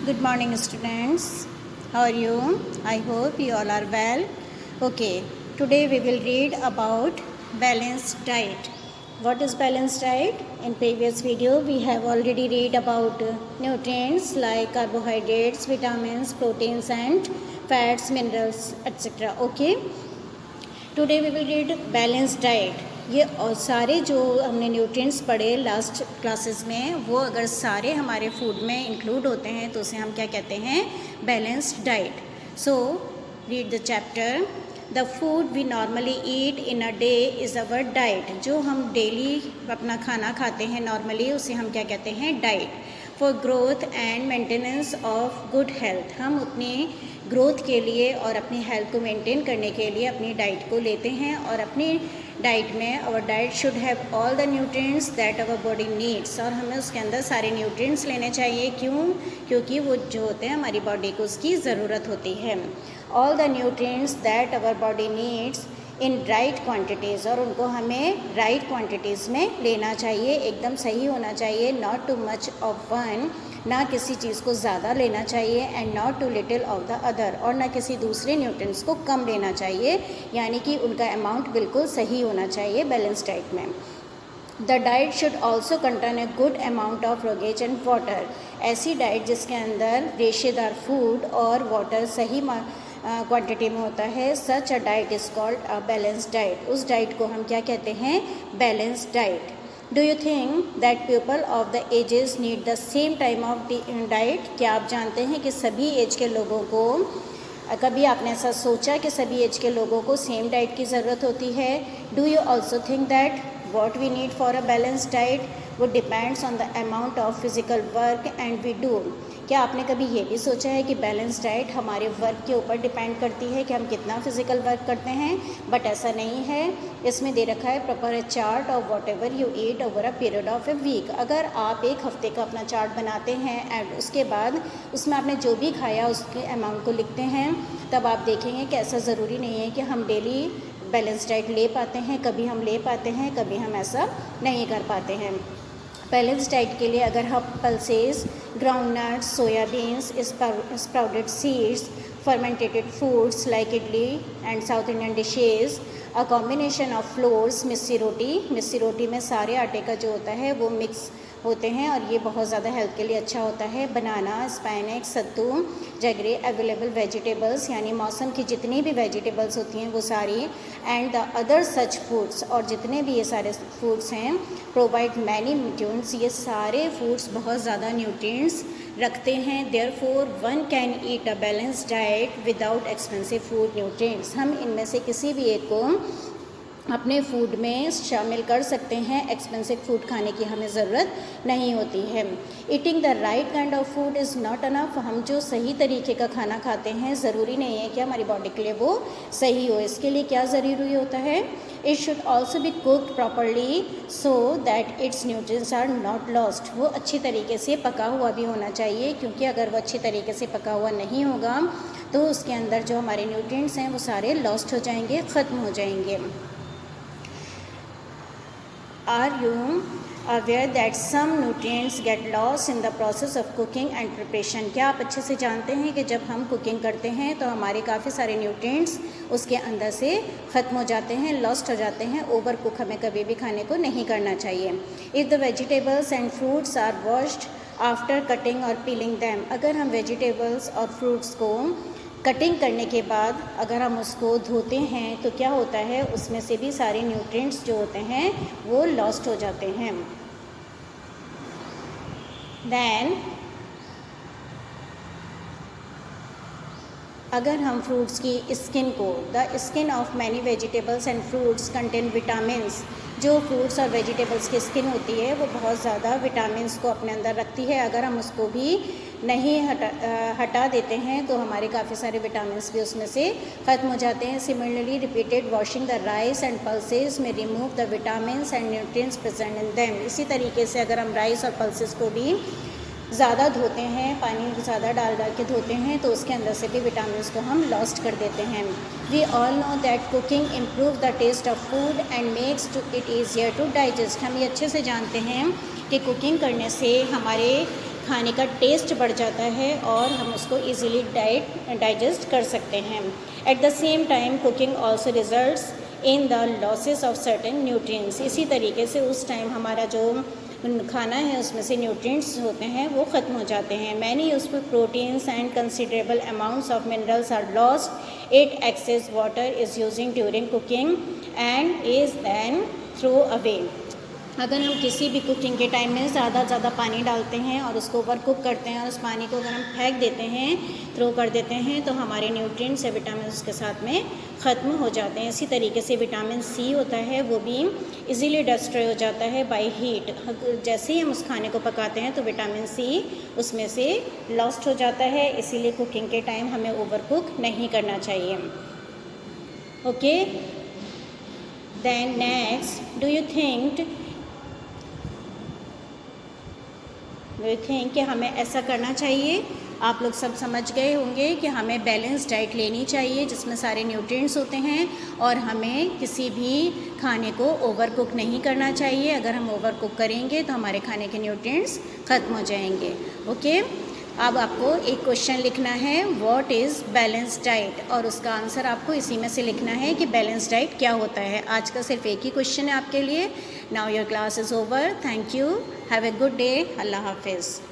Good morning, students. How are you? I hope you all are well. Okay, today we will read about balanced diet. What is balanced diet? In previous video, we have already read about nutrients like carbohydrates, vitamins, proteins, and fats, minerals, etc. Okay. Today we will read balance diet. ये और सारे जो हमने nutrients पढ़े last classes में, वो अगर सारे हमारे फूड में इंक्लूड होते हैं तो उसे हम क्या कहते हैं? Balanced diet. So read the chapter. The food we normally eat in a day is our diet. जो हम डेली अपना खाना खाते हैं नॉर्मली, उसे हम क्या कहते हैं? Diet. For growth and maintenance of good health, हम अपनी ग्रोथ के लिए और अपनी हेल्थ को मेंटेन करने के लिए अपनी डाइट को लेते हैं, और अपनी डाइट में our diet should have all the nutrients that our body needs, और हमें उसके अंदर सारे न्यूट्रिएंट्स लेने चाहिए। क्यों? क्योंकि वो जो होते हैं हमारी बॉडी को उसकी ज़रूरत होती है। All the nutrients that our body needs in right quantities, और उनको हमें राइट क्वांटिटीज़ में लेना चाहिए, एकदम सही होना चाहिए। Not too much of one, ना किसी चीज़ को ज़्यादा लेना चाहिए, and not too little of the other, और ना किसी दूसरे न्यूट्रिएंट्स को कम लेना चाहिए, यानी कि उनका अमाउंट बिल्कुल सही होना चाहिए बैलेंस डाइट में। The diet should also contain a good amount of roughage and water. ऐसी डाइट जिसके अंदर रेशेदार फूड और वाटर सही क्वांटिटी में होता है, such a diet is called a balanced diet. उस डाइट को हम क्या कहते हैं? Balanced diet. Do you think that people of the ages need the same time of diet? क्या आप जानते हैं कि सभी एज के लोगों को, कभी आपने ऐसा सोचा कि सभी एज के लोगों को सेम डाइट की ज़रूरत होती है? Do you also think that what we need for a balanced diet would depends on the amount of physical work and we do? क्या आपने कभी ये भी सोचा है कि बैलेंस डाइट हमारे वर्क के ऊपर डिपेंड करती है कि हम कितना फिजिकल वर्क करते हैं? बट ऐसा नहीं है। इसमें दे रखा है proper chart of whatever you eat over a period of a week. अगर आप एक हफ्ते का अपना चार्ट बनाते हैं एंड उसके बाद उसमें आपने जो भी खाया उसके अमाउंट को लिखते हैं, तब आप देखेंगे कि ऐसा ज़रूरी नहीं है कि हम डेली बैलेंस डाइट ले पाते हैं। कभी हम ले पाते हैं, कभी हम ऐसा नहीं कर पाते हैं। बैलेंस डाइट के लिए अगर हम pulses, groundnuts, soybeans, sprouted seeds, fermented foods like idli and south Indian dishes, a combination of flours, मिस्सी रोटी में सारे आटे का जो होता है वो मिक्स होते हैं, और ये बहुत ज़्यादा हेल्थ के लिए अच्छा होता है। बनाना, स्पाइनच, सत्तू, जगरे, अवेलेबल वेजिटेबल्स, यानी मौसम की जितनी भी वेजिटेबल्स होती हैं वो सारी, and the other such foods, और जितने भी ये सारे फूड्स हैं, प्रोवाइड मैनी न्यूट्रिएंट्स। ये सारे फूड्स बहुत ज़्यादा न्यूट्रिएंट्स रखते हैं। Therefore one can eat a balanced diet without expensive food nutrients. हम इनमें से किसी भी एक को अपने फूड में शामिल कर सकते हैं। एक्सपेंसिव फूड खाने की हमें ज़रूरत नहीं होती है। Eating the right kind of food is not enough. हम जो सही तरीके का खाना खाते हैं, ज़रूरी नहीं है कि हमारी बॉडी के लिए वो सही हो। इसके लिए क्या ज़रूरी होता है? It should also be cooked properly so that its nutrients are not lost. वो अच्छी तरीके से पका हुआ भी होना चाहिए, क्योंकि अगर वो अच्छी तरीके से पका हुआ नहीं होगा तो उसके अंदर जो हमारे न्यूट्रिएंट्स हैं वो सारे लॉस्ट हो जाएंगे, ख़त्म हो जाएंगे। Are you aware that some nutrients get lost in the process of cooking and preparation? क्या आप अच्छे से जानते हैं कि जब हम कुकिंग करते हैं तो हमारे काफ़ी सारे न्यूट्रिएंट्स उसके अंदर से ख़त्म हो जाते हैं, लॉस्ट हो जाते हैं। ओवर कुक हमें कभी भी खाने को नहीं करना चाहिए। If the vegetables and fruits are washed after cutting और पीलिंग दैम, अगर हम वेजिटेबल्स और फ्रूट्स को कटिंग करने के बाद अगर हम उसको धोते हैं तो क्या होता है? उसमें से भी सारे न्यूट्रिएंट्स जो होते हैं वो लॉस्ट हो जाते हैं। देन अगर हम फ्रूट्स की स्किन को, the skin of many vegetables and fruits contain vitamins, जो फ्रूट्स और वेजिटेबल्स की स्किन होती है वो बहुत ज़्यादा विटामिन्स को अपने अंदर रखती है। अगर हम उसको भी नहीं हटा देते हैं तो हमारे काफ़ी सारे विटामिन्स भी उसमें से ख़त्म हो जाते हैं। Similarly repeated washing the rice and pulses में remove the vitamins and nutrients present in them. इसी तरीके से अगर हम राइस और पल्सेस को भी ज़्यादा धोते हैं, पानी ज़्यादा डाल के धोते हैं, तो उसके अंदर से भी विटामिन्स को हम लॉस्ट कर देते हैं। We all know that cooking improve the taste of food and makes it easier to digest. हम ये अच्छे से जानते हैं कि कुकिंग करने से हमारे खाने का टेस्ट बढ़ जाता है और हम उसको इजीली डाइजेस्ट कर सकते हैं। At the same time cooking also results in the losses of certain nutrients. इसी तरीके से उस टाइम हमारा जो खाना है उसमें से न्यूट्रिएंट्स होते हैं वो ख़त्म हो जाते हैं। Many useful proteins and considerable amounts of minerals are lost it excess water is using during cooking and is then throw away. अगर हम किसी भी कुकिंग के टाइम में ज़्यादा पानी डालते हैं और उसको ओवर कुक करते हैं और उस पानी को अगर हम फेंक देते हैं, थ्रो कर देते हैं, तो हमारे न्यूट्रिएंट्स या विटामिन उसके साथ में ख़त्म हो जाते हैं। इसी तरीके से विटामिन सी होता है वो भी इजीली डिस्ट्रॉय हो जाता है बाय हीट। जैसे ही हम उस खाने को पकाते हैं तो विटामिन सी उसमें से लॉस्ट हो जाता है, इसीलिए कुकिंग के टाइम हमें ओवर कुक नहीं करना चाहिए। Okay, then next, do you think कि हमें ऐसा करना चाहिए? आप लोग सब समझ गए होंगे कि हमें बैलेंस डाइट लेनी चाहिए जिसमें सारे न्यूट्रिएंट्स होते हैं और हमें किसी भी खाने को ओवर कुक नहीं करना चाहिए। अगर हम ओवर कुक करेंगे तो हमारे खाने के न्यूट्रिएंट्स ख़त्म हो जाएंगे। ओके, अब आपको एक क्वेश्चन लिखना है, व्हाट इज़ बैलेंस डाइट, और उसका आंसर आपको इसी में से लिखना है कि बैलेंस डाइट क्या होता है। आज का सिर्फ एक ही क्वेश्चन है आपके लिए। Now your class is over. Thank you, have a good day, अल्लाह हाफिज़।